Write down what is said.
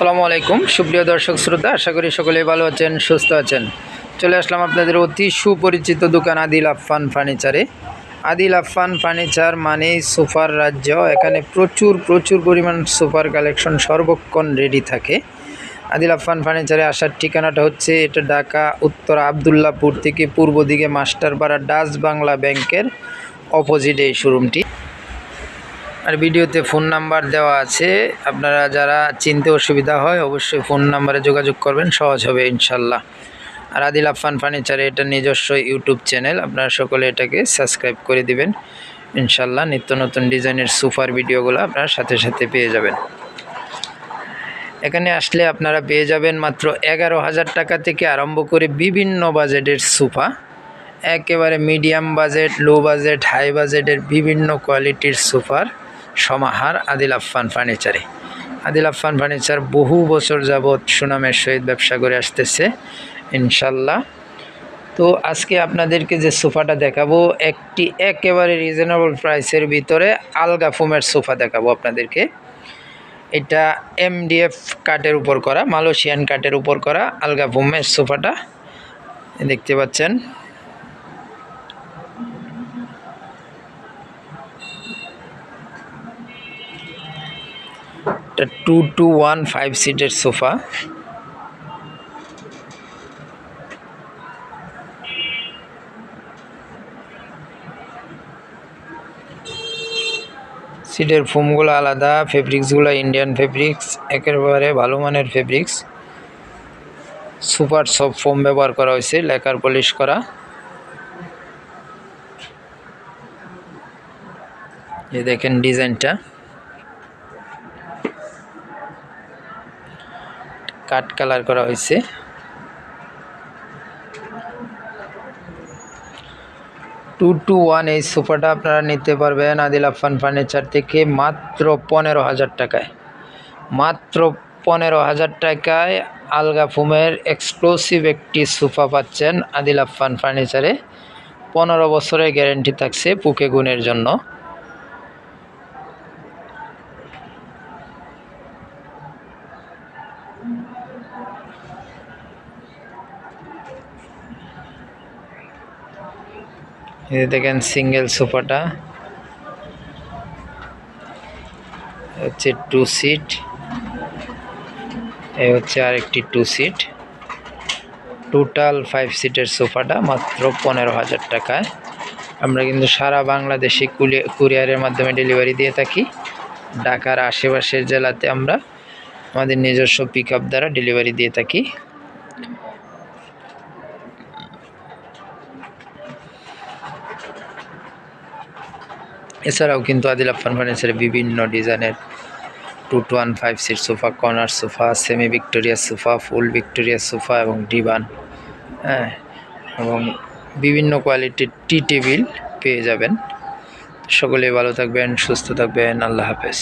আসসালামু আলাইকুম সুপ্রিয় দর্শক শ্রোতা, আশা করি সকলেই ভালো আছেন, সুস্থ আছেন। চলে আসলাম আপনাদের অতি সুপরিচিত দোকান আদিল আফফান ফার্নিচারে। আদিল আফফান ফার্নিচার মানেই সোফার রাজ্য। এখানে প্রচুর পরিমাণ সোফার কালেকশন সর্বক্ষণ রেডি থাকে। আদিল আফফান ফার্নিচারে আসার ঠিকানাটা হচ্ছে এটা ঢাকা উত্তর আবদুল্লাপুর থেকে পূর্ব দিকে মাস্টারপাড়া ডাচ বাংলা ব্যাংকের অপোজিটে এই শোরুমটি। আর ভিডিওতে ফোন নাম্বার দেওয়া আছে, আপনারা যারা চিনতে অসুবিধা হয় অবশ্যই ফোন নাম্বারে যোগাযোগ করবেন, সহজ হবে ইনশাল্লাহ। আর আদিল আফফান ফার্নিচারে এটা নিজস্ব ইউটিউব চ্যানেল, আপনারা সকলে এটাকে সাবস্ক্রাইব করে দিবেন ইনশাল্লাহ। নিত্য নতুন ডিজাইনের সোফার ভিডিওগুলো আপনারা সাথে সাথে পেয়ে যাবেন। এখানে আসলে আপনারা পেয়ে যাবেন মাত্র 11,000 টাকা থেকে আরম্ভ করে বিভিন্ন বাজেটের সোফা, একেবারে medium budget, low budget, high বাজেটের বিভিন্ন কোয়ালিটির সোফার সমাহার আদিল আফফান ফার্নিচারে। আদিল আফফান ফার্নিচার বহু বছর যাবৎ সুনামের সহিত ব্যবসা করে আসতেছে ইনশাল্লাহ। তো আজকে আপনাদেরকে যে সোফাটা দেখাবো, একটি একেবারে রিজনেবল প্রাইসের ভিতরে আলগা ফোমের সোফা দেখাবো আপনাদেরকে। এটা MDF কাঠের উপর করা, মালয়েশিয়ান কাঠের উপর করা আলগা ফোমের সোফাটা দেখতে পাচ্ছেন। এটা 2-1-5 সিটের সোফা। সিটের ফোমগুলো আলাদা, ফেব্রিক্সগুলো ইন্ডিয়ান ফেব্রিক্স, একেবারে ভালো মানের ফেব্রিক্স। সুপার সফট ফোম ব্যবহার করা হয়েছে, লেকার পলিশ করা। এই দেখেন ডিজাইনটা, কাট কালার করা হয়েছে। 2-1 এই সোফাটা আপনারা নিতে পারবেন আদিল আফফান ফার্নিচার থেকে মাত্র 15,000 টাকায়। মাত্র 15,000 টাকায় আলগা ফোমের এক্সক্লুসিভ একটি সোফা পাচ্ছেন আদিল আফফান ফার্নিচারে। 15 বছরের গ্যারেন্টি থাকছে পুকে গুণের জন্য। এই দেখেন সিঙ্গেল সোফাটা হচ্ছে 2 সিট, এই হচ্ছে আরেকটি 2 সিট। টোটাল 5 সিটের সোফাটা মাত্র 15,000 টাকায়। আমরা কিন্তু সারা বাংলাদেশে কুরিয়ারের মাধ্যমে ডেলিভারি দিয়ে থাকি। ঢাকার আশেপাশের জেলাতে আমরা আমাদের নিজস্ব পিক আপ দ্বারা ডেলিভারি দিয়ে থাকি। এছাড়াও কিন্তু আদিল আফফান ফার্নিচারে বিভিন্ন ডিজাইনের 2-1-5 seat sofa, corner sofa, semi Victoria sofa, full Victoria sofa এবং ডিভান, এবং বিভিন্ন কোয়ালিটির টি টেবিল পেয়ে যাবেন। সকলেই ভালো থাকবেন, সুস্থ থাকবেন, আল্লাহ হাফেজ।